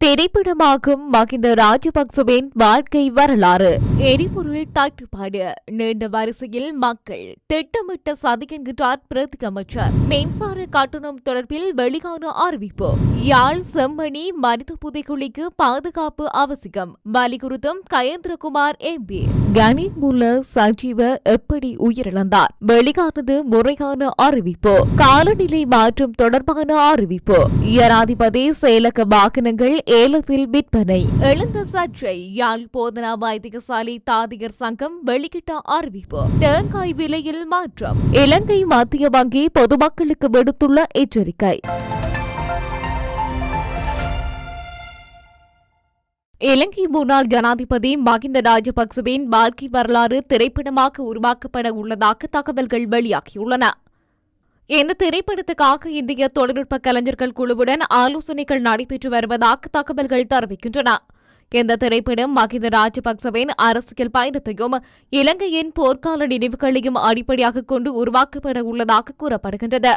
திரைப்படமாகும் மகிந்த ராஜபக்சவின் வாழ்க்கை வரலாறு. எரிபொருள் தட்டுப்பாடு, நீண்ட வரிசையில் மக்கள், திட்டமிட்ட சதி என்கிறார் பிரதி அமைச்சர். மின்சார கட்டணம் தொடர்பில் வெளியான அறிவிப்பு. யாழ் செம்மணி மனித புதைக்குழிக்கு பாதுகாப்பு அவசியம் வலியுறுத்தும் கயேந்திரகுமார் MP. கனிமுல்ல சஞ்சீவ எப்படி உயிரிழந்தார்? வெளியானது முறையான அறிவிப்பு. காலநிலை மாற்றம் தொடர்பான அறிவிப்பு. ஜனாதிபதி செயலக வாகனங்கள் ஏலத்தில் விற்பனை. எழுந்த சர்ச்சை. யாழ் போதனா வைத்தியசாலை தாதியர் சங்கம் வெளியிட்ட அறிவிப்பு. தேங்காய் விலையில் மாற்றம். இலங்கை மத்திய வங்கி பொதுமக்களுக்கு விடுத்துள்ள எச்சரிக்கை. இலங்கை முன்னாள் ஜனாதிபதி மகிந்த ராஜபக்சவின் வாழ்க்கை வரலாறு திரைப்படமாக உருவாக்கப்பட உள்ளதாக தகவல்கள் வெளியாகியுள்ளன. இந்த திரைப்படத்துக்காக இந்திய தொழில்நுட்ப கலைஞர்கள் குழுவுடன் ஆலோசனைகள் நடைபெற்று வருவதாக தகவல்கள் தெரிவிக்கின்றன. இந்த திரைப்படம் மகிந்த ராஜபக்சவின் அரசியல் பயணத்தையும் இலங்கையின் போர்க்கால நினைவுகளையும் அடிப்படையாக கொண்டு உருவாக்கப்பட உள்ளதாக கூறப்படுகின்றது.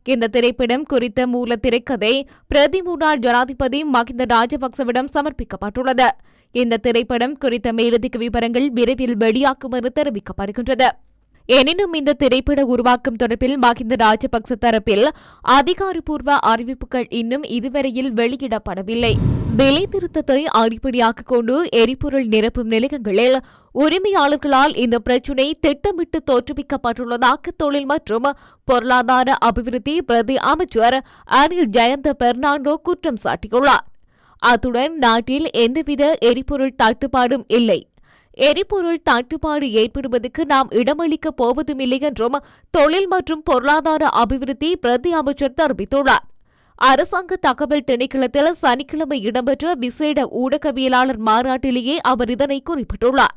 இந்த திரைப்படம் குறித்த மூல திரைக்கதை பிரதி முன்னாள் ஜனாதிபதி மகிந்த ராஜபக்சவிடம் சமர்ப்பிக்கப்பட்டுள்ளது. இந்த திரைப்படம் குறித்த மேலதிக விவரங்கள் விரைவில் வெளியாகும் என தெரிவிக்கப்படுகின்றது. எனினும் இந்த திரைப்பட உருவாக்கம் தொடர்பில் மகிந்த ராஜபக்ச தரப்பில் அதிகாரப்பூர்வ அறிவிப்புகள் இன்னும் இதுவரையில் வெளியிடப்படவில்லை. விலை திருத்தத்தை அடிப்படையாக கொண்டு எரிபொருள் நிரப்பும் நிலையங்களில் உரிமையாளர்களால் இந்த பிரச்சினை திட்டமிட்டு தோற்றுவிக்கப்பட்டுள்ளதாக தொழில் மற்றும் பொருளாதார அபிவிருத்தி பிரதி அமைச்சர் அனில் ஜயந்த பெர்னாண்டோ குற்றம் சாட்டியுள்ளார். அத்துடன் நாட்டில் எந்தவித எரிபொருள் தட்டுப்பாடும் இல்லை, எரிபொருள் தட்டுப்பாடு ஏற்படுவதற்கு நாம் இடமளிக்கப் போவதுமில்லை என்றும் தொழில் மற்றும் பொருளாதார அபிவிருத்தி பிரதி அமைச்சர் தெரிவித்துள்ளார். அரசாங்க தகவல் திணைக்களத்தில் சனிக்கிழமை இடம்பெற்ற விசேட ஊடகவியலாளர் மாநாட்டிலேயே அவர் இதனை குறிப்பிட்டுள்ளார்.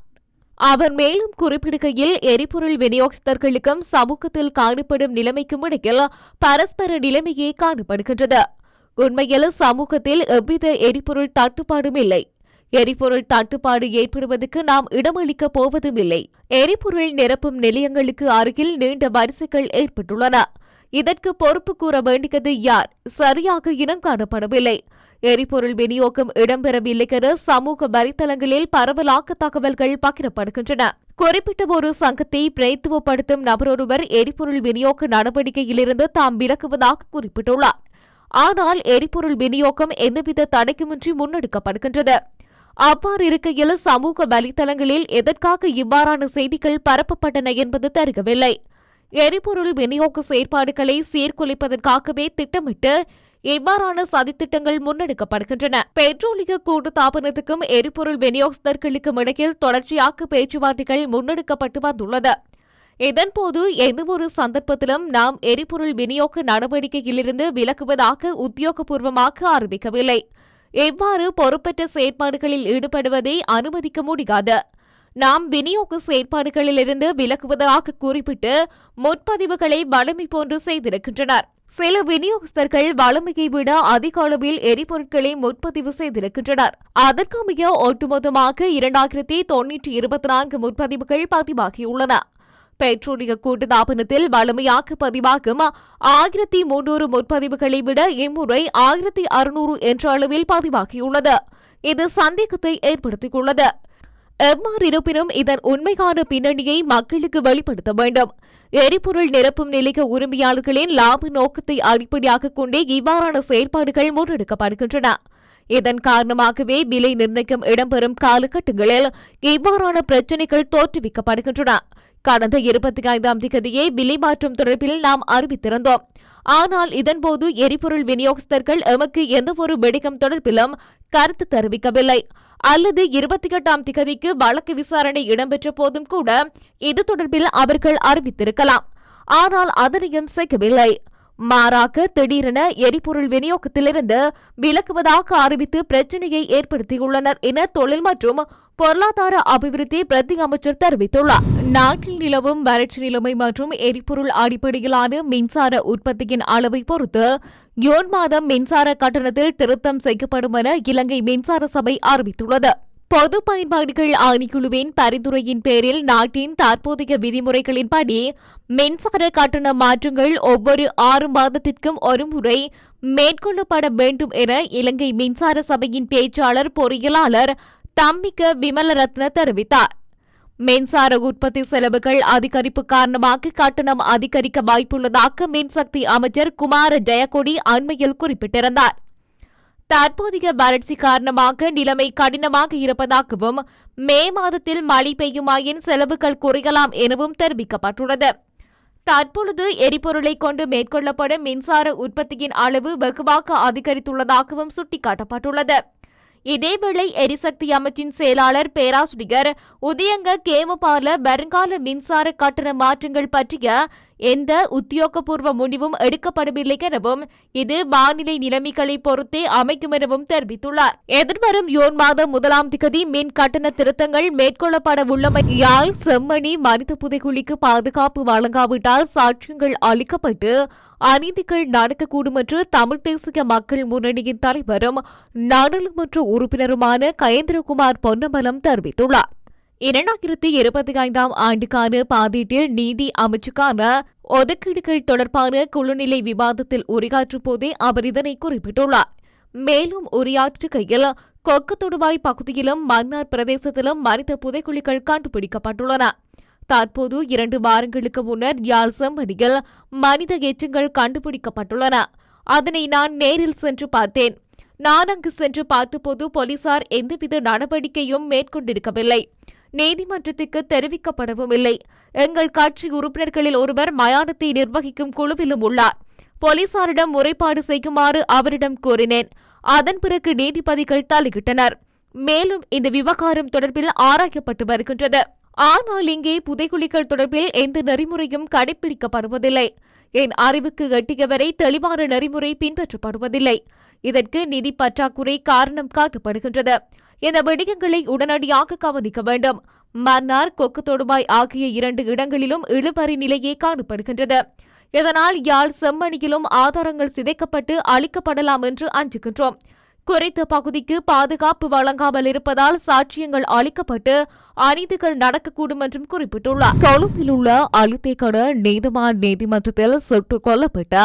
அவர் மேலும் குறிப்பிடுகையில் எரிபொருள் விநியோகஸ்தர்களுக்கும் சமூகத்தில் காணப்படும் நிலைமைக்கும் இடையில் பரஸ்பர நிலைமையே காணப்படுகின்றது. உண்மையில் சமூகத்தில் எவ்வித எரிபொருள் தட்டுப்பாடும் இல்லை, எரிபொருள் தட்டுப்பாடு ஏற்படுவதற்கு நாம் இடமளிக்கப் போவதும் இல்லை. எரிபொருள் நிரப்பும் நிலையங்களுக்கு அருகில் நீண்ட வரிசைகள் ஏற்பட்டுள்ளன. இதற்கு பொறுப்பு கூற வேண்டியது யார்? சரியாக இனம் காணப்படவில்லை. எரிபொருள் விநியோகம் இடம்பெறவில்லை என சமூக வலைதளங்களில் பரவலாக தகவல்கள் பகிரப்படுகின்றன. குறிப்பிட்ட ஒரு சங்கத்தை பிரதித்துவப்படுத்தும் நபரொருவர் எரிபொருள் விநியோக நடவடிக்கையிலிருந்து தாம் விலகுவதாக குறிப்பிட்டுள்ளார். ஆனால் எரிபொருள் விநியோகம் எந்தவித தடைக்குமின்றி முன்னெடுக்கப்படுகின்றது. அவ்வாறு இருக்கையில் சமூக வலைதளங்களில் எதற்காக இவ்வாறான செய்திகள் பரப்பப்பட்டன என்பது தெரியவில்லை. எரிபொருள் விநியோக செயற்பாடுகளை சீர்குலைப்பதற்காகவே திட்டமிட்டு இவ்வாறான சதித்திட்டங்கள் முன்னெடுக்கப்படுகின்றன. பெட்ரோலிய கூட்டுத்தாபனத்துக்கும் எரிபொருள் விநியோகஸ்தர்களுக்கும் இடையில் தொடர்ச்சியாக பேச்சுவார்த்தைகள் முன்னெடுக்கப்பட்டு வந்துள்ளது. இதன்போது எந்தவொரு சந்தர்ப்பத்திலும் நாம் எரிபொருள் விநியோக நடவடிக்கையிலிருந்து விலகுவதாக உத்தியோகபூர்வமாக அறிவிக்கவில்லை. இவ்வாறு பொறுப்பற்ற செயற்பாடுகளில் ஈடுபடுவதை அனுமதிக்க முடியாது. நாம் விநியோக செயற்பாடுகளிலிருந்து விலகுவதாக குறிப்பிட்டு முன்பதிவுகளை வழமை போன்று செய்திருக்கின்றனர். சில விநியோகஸ்தர்கள் வழமையை விட அதிக அளவில் எரிபொருட்களை முன்பதிவு செய்திருக்கின்றனர். அதற்கமைய ஒட்டுமொத்தமாக 2924 முன்பதிவுகள் பதிவாகியுள்ளன. பெட்ரோலிய கூட்டுத்தாபனத்தில் வழமையாக பதிவாகும் 1300 முன்பதிவுகளை விட இம்முறை 1600 என்ற அளவில் பதிவாகியுள்ளது. இது சந்தேகத்தை ஏற்படுத்தியுள்ளது. எவ்வாறு இருப்பினும் இதன் உண்மையான பின்னணியை மக்களுக்கு வெளிப்படுத்த வேண்டும். எரிபொருள் நிரப்பும் நிலைய உரிமையாளர்களின் லாப நோக்கத்தை அடிப்படையாக கொண்டே இவ்வாறான செயற்பாடுகள் முன்னெடுக்கப்படுகின்றன. இதன் காரணமாகவே விலை நிர்ணயம் இடம்பெறும் காலகட்டங்களில் இவ்வாறான பிரச்சினைகள் தோற்றுவிக்கப்படுகின்றன. கடந்த 25ஆம் தேதியே விலை மாற்றம் தொடர்பில் நாம் அறிவித்திருந்தோம். ஆனால் இதன்போது எரிபொருள் விநியோகஸ்தர்கள் எமக்கு எந்தவொரு விடயம் தொடர்பிலும் கருத்து தெரிவிக்கவில்லை. அல்லது 28ஆம் தேதிக்கு வழக்கு விசாரணை இடம்பெற்ற போதும் கூட இது தொடர்பில் அவர்கள் அறிவித்திருக்கலாம். ஆனால் அதனையும் செய்யவில்லை. மாறாக திடீரென எரிபொருள் விநியோகத்திலிருந்து விலகுவதாக அறிவித்து பிரச்சினையை ஏற்படுத்தியுள்ளனர் என தொழில் மற்றும் பொருளாதார அபிவிருத்தி பிரதி அமைச்சர் தெரிவித்துள்ளார். நாட்டில் நிலவும் வறட்சி நிலைமை மற்றும் எரிபொருள் அடிப்படையிலான மின்சார உற்பத்தியின் அளவை பொறுத்து ஜூன் மாதம் மின்சார கட்டணத்தில் திருத்தம் செய்யப்படும் என இலங்கை மின்சார சபை அறிவித்துள்ளது. பொது பயன்பாடுகள் ஆணைக்குழுவின் பரிந்துரையின் பேரில் நாட்டின் தற்போதைய விதிமுறைகளின்படி மின்சார கட்டண மாற்றங்கள் ஒவ்வொரு 6 மாதத்திற்கும் ஒருமுறை மேற்கொள்ளப்பட வேண்டும் என இலங்கை மின்சார சபையின் பேச்சாளர் பொறியியலாளர் தம்மிக்க விமலரத்ன தெரிவித்தார். மின்சார உற்பத்தி செலவுகள் அதிகரிப்பு காரணமாக கட்டணம் அதிகரிக்க வாய்ப்புள்ளதாக மின்சக்தி அமைச்சர் குமார ஜெயக்கொடி அண்மையில் குறிப்பிட்டிருந்தார். தற்போதைய வறட்சி காரணமாக நிலைமை கடினமாக இருப்பதாகவும் மே மாதத்தில் மழை பெய்யுமாயின் செலவுகள் குறையலாம் எனவும் தெரிவிக்கப்பட்டுள்ளது. தற்பொழுது எரிபொருளை கொண்டு மேற்கொள்ளப்படும் மின்சார உற்பத்தியின் அளவு வெகுவாக அதிகரித்துள்ளதாகவும் சுட்டிக்காட்டப்பட்டுள்ளது. இதேவேளை எரிசக்தி அமைச்சின் செயலாளர் பேராசிரியர் உதயங்க கேமபால வருங்கால மின்சார கட்டண மாற்றங்கள் பற்றிய எந்த உத்தியோகபூர்வ முடிவும் எடுக்கப்படவில்லை எனவும் இது வானிலை நிலைமைகளை பொறுத்தே அமைக்கும் எனவும் தெரிவித்துள்ளார். எதிர்வரும் ஜூன் மாதம் 1ஆம் தேதி மின் கட்டண திருத்தங்கள் மேற்கொள்ளப்பட உள்ளமையால் செம்மணி மனித புதைகுழிக்கு பாதுகாப்பு வழங்காவிட்டால் சாட்சியங்கள் அளிக்கப்பட்டு அநீதிகள் நடக்கக்கூடும் என்று தமிழ் தேசிய மக்கள் முன்னணியின் தலைவரும் நாடாளுமன்ற உறுப்பினருமான கயேந்திரகுமார் பொன்னம்பலம் தெரிவித்துள்ளார். 2025ஆம் ஆண்டுக்கான பாதீட்டில் நீதி அமைச்சுக்கான ஒதுக்கீடுகள் தொடர்பான குழுநிலை விவாதத்தில் உரையாற்றும் போதே அவர் இதனை குறிப்பிட்டுள்ளார். மேலும் உரையாற்றுகையில் கொக்கு தொடுவாய் பகுதியிலும் மன்னார் பிரதேசத்திலும் மனித புதைக்குழிகள் கண்டுபிடிக்கப்பட்டுள்ளன. தற்போது 2 வாரங்களுக்கு முன்னர் யாழ் செம்மணியில் மனித எச்சங்கள் கண்டுபிடிக்கப்பட்டுள்ளன. அதனை நான் நேரில் சென்று பார்த்தேன். நான் அங்கு சென்று பார்த்தபோது போலீசார் எந்தவித நடவடிக்கையும் மேற்கொண்டிருக்கவில்லை. நீதிமன்றத்திற்கு தெரிவிக்கப்படவும் இல்லை. எங்கள் கட்சி உறுப்பினர்களில் ஒருவர் மயானத்தை நிர்வகிக்கும் குழுவிலும் உள்ளார். போலீசாரிடம் முறைப்பாடு செய்யுமாறு அவரிடம் கூறினேன். அதன் பிறகு நீதிபதிகள் தலையிட்டனர். மேலும் இந்த விவகாரம் தொடர்பில் ஆராயப்பட்டு வருகின்றது. ஆனால் இங்கே புதைகுழிகள் தொடர்பில் எந்த நெறிமுறையும் கடைபிடிக்கப்படுவதில்லை. என் அறிவுக்கு எட்டியவரை தெளிவான நெறிமுறை பின்பற்றப்படுவதில்லை. இதற்கு நிதி பற்றாக்குறை காரணம் காட்டப்படுகின்றது. இந்த விடயங்களை உடனடியாக கவனிக்க வேண்டும். மன்னார், கொக்கு தொடுவாய் ஆகிய 2 இடங்களிலும் இழுபறி நிலையே காணப்படுகின்றது. இதனால் யாழ் செம்மணியிலும் ஆதாரங்கள் சிதைக்கப்பட்டு அளிக்கப்படலாம் என்று அஞ்சுகின்றோம். குறித்த பகுதிக்கு பாதுகாப்பு வழங்காமல் இருப்பதால் சாட்சியங்கள் அளிக்கப்பட்டு அநீதிகள் நடக்கக்கூடும் என்றும் குறிப்பிட்டுள்ளார். கொழும்பில் உள்ள அழுத்தேக்கட நீதிவான் நீதிமன்றத்தில் சுட்டுக் கொல்லப்பட்ட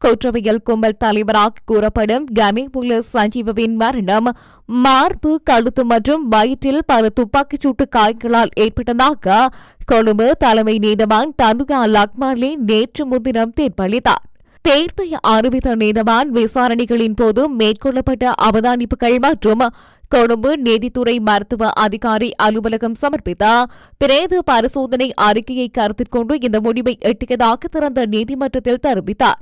குற்றவியல் கும்பல் தலைவராக கூறப்படும் கனேமுல்ல சஞ்சீவவின் மரணம் மார்பு, கழுத்து மற்றும் வயிற்றில் பல துப்பாக்கிச்சூட்டு காயங்களால் ஏற்பட்டதாக கொழும்பு தலைமை நீதிவான் தனுகா லக்மாலி நேற்று முன்தினம் தீர்ப்பளித்தார். தீர்ப்பை அறிவித்த நீதிவான் விசாரணைகளின் போது மேற்கொள்ளப்பட்ட அவதானிப்புகள் மற்றும் கொழும்பு நீதித்துறை மருத்துவ அதிகாரி அலுவலகம் சமர்ப்பித்த பிரேத பரிசோதனை அறிக்கையை கருத்தில் கொண்டு இந்த முடிவை எட்டியதாக திறந்த நீதிமன்றத்தில் தெரிவித்தார்.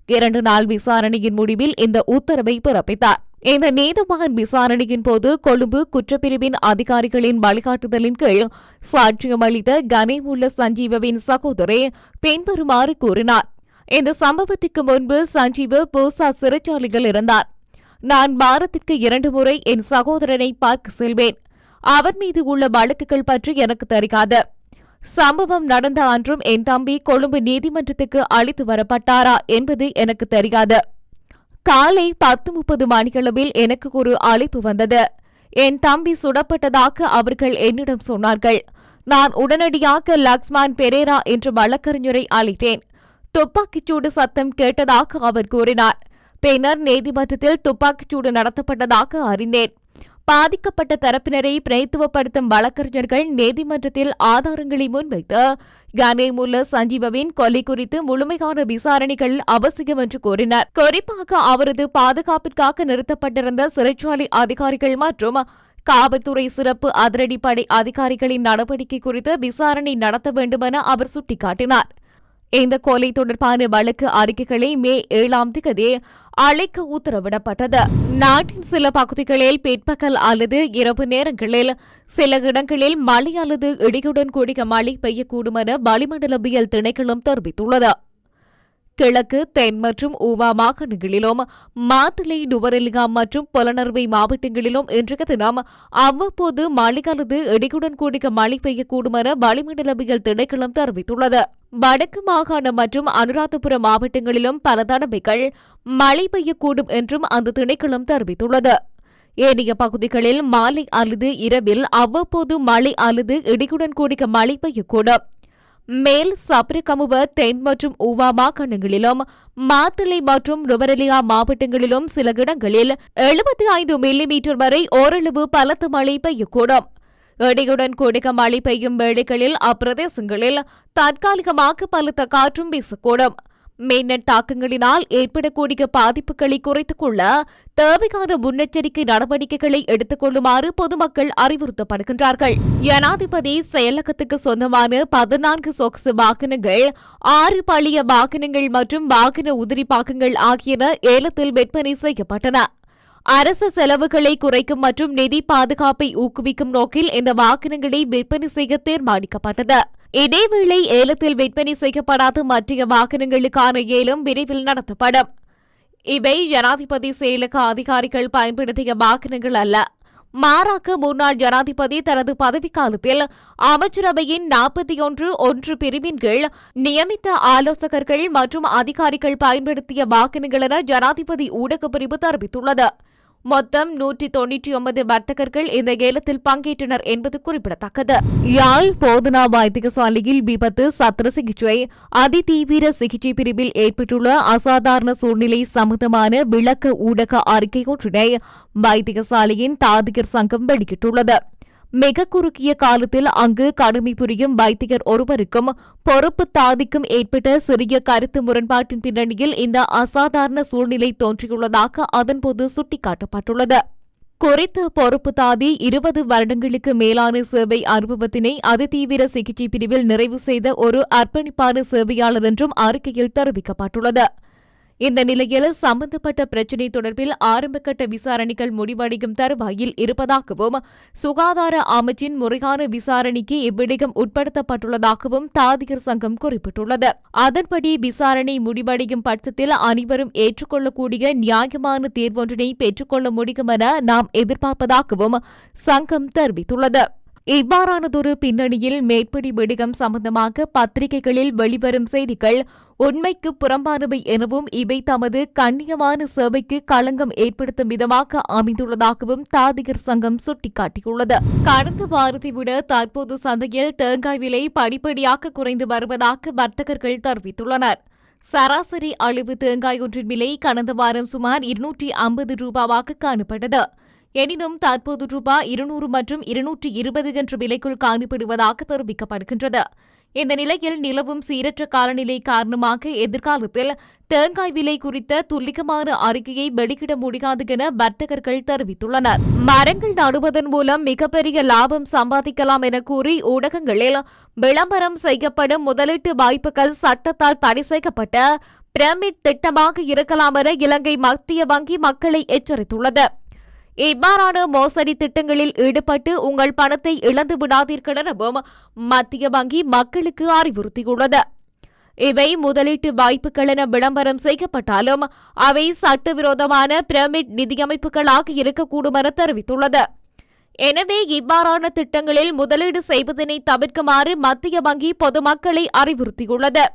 2 நாள் விசாரணையின் முடிவில் இந்த உத்தரவை பிறப்பித்தார். இந்த நீதிவான் விசாரணையின் போது கொழும்பு குற்றப்பிரிவின் அதிகாரிகளின் வழிகாட்டுதலின் கீழ் சாட்சியம் அளித்த கனேமுல்ல சஞ்சீவவின் சகோதரி பின்வருமாறு கூறினார். இந்த சம்பவத்துக்கு முன்பு சஞ்சீவ பூசா சிறைச்சாலையில் இருந்தார். நான் வாரத்திற்கு 2 முறை என் சகோதரனை பார்க்க செல்வேன். அவர் மீது உள்ள வழக்குகள் பற்றி எனக்கு தெரியாது. சம்பவம் நடந்த அன்றும் என் தம்பி கொழும்பு நீதிமன்றத்துக்கு அழைத்து வரப்பட்டாரா என்பது எனக்கு தெரியாது. காலை 10:30 மணியளவில் எனக்கு ஒரு அழைப்பு வந்தது. என் தம்பி சுடப்பட்டதாக அவர்கள் என்னிடம் சொன்னார்கள். நான் உடனடியாக லக்ஷ்மன் பெரேரா என்ற வழக்கறிஞரை அழைத்தேன். துப்பாக்கிச்சூடு சத்தம் கேட்டதாக அவர் கூறினார். பின்னர் நீதிமன்றத்தில் துப்பாக்கிச்சூடு நடத்தப்பட்டதாக அறிந்தேன். பாதிக்கப்பட்ட தரப்பினரை பிரதித்துவப்படுத்தும் வழக்கறிஞர்கள் நீதிமன்றத்தில் ஆதாரங்களை முன்வைத்து கனேமுல்ல சஞ்சீவவின் கொலை குறித்து முழுமையான விசாரணைகள் அவசியம் என்று கூறினர். குறிப்பாக அவரது பாதுகாப்பிற்காக நிறுத்தப்பட்டிருந்த சிறைச்சாலை அதிகாரிகள் மற்றும் காவல்துறை சிறப்பு அதிரடிப்படை அதிகாரிகளின் நடவடிக்கை குறித்து விசாரணை நடத்த வேண்டுமென அவர் சுட்டிக்காட்டினார். இந்த கொலை தொடர்பான வழக்கு அறிக்கைகளை மே 7ஆம் தேதி அழைக்க உத்தரவிடப்பட்டது. நாட்டின் சில பகுதிகளில் பிற்பகல் அல்லது இரவு நேரங்களில் சில இடங்களில் மழை அல்லது இடியுடன் கூடிய மழை பெய்யக்கூடும் என வளிமண்டலவியல் திணைக்களம் தெரிவித்துள்ளது. கிழக்கு, தென் மற்றும் ஊவா மாகாணங்களிலும் மாத்தளை, நுவரெலியா மற்றும் புலனறுவை மாவட்டங்களிலும் இன்றைய தினம் அவ்வப்போது மழை அல்லது இடியுடன் கூடிய மழை பெய்யக்கூடும் என வளிமண்டலவியல் திணைக்களம் தெரிவித்துள்ளது. வடக்கு மாகாணம் மற்றும் அனுராதபுரம் மாவட்டங்களிலும் பல தடவைகள் மழை பெய்யக்கூடும் என்றும் அந்த திணைக்களம் தெரிவித்துள்ளது. ஏனைய பகுதிகளில் மாலை அல்லது இரவில் அவ்வப்போது மழை அல்லது இடியுடன் கூடிய மழை பெய்யக்கூடும். மேல் சப்ரகமுவ தென் மற்றும் ஊவா மாகாணங்களிலும் மாத்தளை மற்றும் நுவரெலியா மாவட்டங்களிலும் சில இடங்களில் 75 மில்லிமீட்டர் வரை ஓரளவு பலத்த மழை பெய்யக்கூடும். இடியுடன் கூடிய மழை பெய்யும் வேளைகளில் அப்பிரதேசங்களில் தற்காலிகமாக பலத்த காற்றும் வீசக்கூடும். மின்னல் தாக்கங்களினால் ஏற்படக்கூடிய பாதிப்புகளை குறைத்துக் கொள்ள தேவையான முன்னெச்சரிக்கை நடவடிக்கைகளை எடுத்துக் கொள்ளுமாறு பொதுமக்கள் அறிவுறுத்தப்படுகின்றார்கள். ஜனாதிபதி செயலகத்துக்கு சொந்தமான 14 சொகுசு வாகனங்கள், 6 பழைய வாகனங்கள் மற்றும் வாகன உதிரி பாகங்கள் ஆகியன ஏலத்தில் விற்பனை செய்யப்பட்டன. அரசு செலவுகளை குறைக்கும் மற்றும் நிதி பாதுகாப்பை ஊக்குவிக்கும் நோக்கில் இந்த வாகனங்களை விற்பனை செய்ய தீர்மானிக்கப்பட்டது. இதேவேளை ஏலத்தில் விற்பனை செய்யப்படாத மற்ற வாகனங்களுக்கான ஏலம் விரைவில் நடத்தப்படும். இவை ஜனாதிபதி செயலக அதிகாரிகள் பயன்படுத்திய வாகனங்கள் அல்ல. மாறாக முன்னாள் ஜனாதிபதி தனது பதவிக்காலத்தில் அமைச்சரவையின் 41(1) பிரிவின் கீழ் நியமித்த ஆலோசகர்கள் மற்றும் அதிகாரிகள் பயன்படுத்திய வாகனங்கள் என ஜனாதிபதி ஊடகப் பிரிவு தெரிவித்துள்ளது. மொத்தம் 199 வர்த்தகர்கள் இந்த ஏலத்தில் பங்கேற்றனர் என்பது குறிப்பிடத்தக்கது. யாழ் போதனா வைத்தியசாலையில் விபத்து சத்திர சிகிச்சை அதிதீவிர சிகிச்சை பிரிவில் ஏற்பட்டுள்ள அசாதாரண சூழ்நிலை சம்பந்தமான விளக்க ஊடக அறிக்கை ஒன்றினை வைத்தியசாலையின் தாதியர் சங்கம் வெளியிட்டுள்ளது. மிக குறுகிய காலத்தில் அங்கு கடமை புரியும் வைத்தியர் ஒருவருக்கும் பொறுப்பு தாதிக்கும் ஏற்பட்ட சிறிய கருத்து முரண்பாட்டின் பின்னணியில் இந்த அசாதாரண சூழ்நிலை தோன்றியுள்ளதாக அதன்போது சுட்டிக்காட்டப்பட்டுள்ளது. குறித்த பொறுப்பு தாதி 20 வருடங்களுக்கு மேலான சேவை அனுபவத்தினை அதிதீவிர சிகிச்சை பிரிவில் நிறைவு செய்த ஒரு அர்ப்பணிப்பான சேவையாளர் என்றும் அறிக்கையில் தெரிவிக்கப்பட்டுள்ளது. இந்த நிலையில் சம்பந்தப்பட்ட பிரச்சினை தொடர்பில் ஆரம்பகட்ட விசாரணைகள் முடிவடையும் தருவாயில் இருப்பதாகவும் சுகாதார அமைச்சின் முறையான விசாரணைக்கு இவ்விடயம் உட்படுத்தப்பட்டுள்ளதாகவும் தாதியர் சங்கம் குறிப்பிட்டுள்ளது. அதன்படி விசாரணை முடிவடையும் பட்சத்தில் அனைவரும் ஏற்றுக்கொள்ளக்கூடிய நியாயமான தீர்வொன்றினை பெற்றுக்கொள்ள முடியும் என நாம் எதிர்பார்ப்பதாகவும் சங்கம் தெரிவித்துள்ளது. இவ்வாறானதொரு பின்னணியில் மேற்படி விடயம் சம்பந்தமாக பத்திரிகைகளில் வெளிவரும் செய்திகள் உண்மைக்கு புறம்பானவை எனவும் இவை தமது கண்ணியமான சேவைக்கு களங்கம் ஏற்படுத்தும் விதமாக அமைந்துள்ளதாகவும் தாதியர் சங்கம் சுட்டிக்காட்டியுள்ளது. கடந்த வாரத்தை விட தற்போது சந்தையில் தேங்காய் விலை படிப்படியாக குறைந்து வருவதாக வர்த்தகர்கள் தெரிவித்துள்ளனர். சராசரி அளவு தேங்காய் ஒன்றின் விலை கடந்த வாரம் சுமார் 250 ரூபாவாக காணப்பட்டது. எனினும் தற்போது ரூபாய் 200 மற்றும் 220 என்ற விலைக்குள் காணப்படுவதாக தெரிவிக்கப்படுகின்றது. இந்த நிலையில் நிலவும் சீரற்ற காலநிலை காரணமாக எதிர்காலத்தில் தேங்காய் விலை குறித்த துல்லியமான அறிக்கையை வெளியிட முடியாது என வர்த்தகர்கள் தெரிவித்துள்ளனர். மரங்கள் நடுவதன் மூலம் மிகப்பெரிய லாபம் சம்பாதிக்கலாம் என கூறி ஊடகங்களில் விளம்பரம் செய்யப்படும் முதலீட்டு வாய்ப்புகள் சட்டத்தால் தடை செய்யப்பட்ட பிரமிட் திட்டமாக இருக்கலாம் என இலங்கை மத்திய வங்கி மக்களை எச்சரித்துள்ளது. இவ்வாறான மோசடி திட்டங்களில் ஈடுபட்டு உங்கள் பணத்தை இழந்து விடாதீர்கள் எனவும் மத்திய வங்கி மக்களுக்கு அறிவுறுத்தியுள்ளது. இவை முதலீட்டு வாய்ப்புகள் என விளம்பரம் செய்யப்பட்டாலும் அவை சட்டவிரோதமான பிரமிட் நிதியமைப்புகளாக இருக்கக்கூடும் என தெரிவித்துள்ளது. எனவே இவ்வாறான திட்டங்களில் முதலீடு செய்வதனை தவிர்க்குமாறு மத்திய வங்கி பொதுமக்களை அறிவுறுத்தியுள்ளது.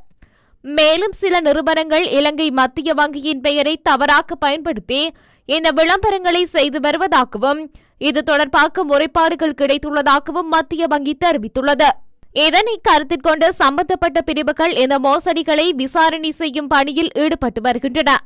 மேலும் சில நிறுவனங்கள் இலங்கை மத்திய வங்கியின் பெயரை தவறாக பயன்படுத்தி இந்த விளம்பரங்களை செய்து வருவதாகவும் இது தொடர்பாக முறைப்பாடுகள் கிடைத்துள்ளதாகவும் மத்திய வங்கி தெரிவித்துள்ளது. இதனை கருத்தில் கொண்டு சம்பந்தப்பட்ட பிரிவுகள் இந்த மோசடிகளை விசாரணை செய்யும் பணியில் ஈடுபட்டு வருகின்றன.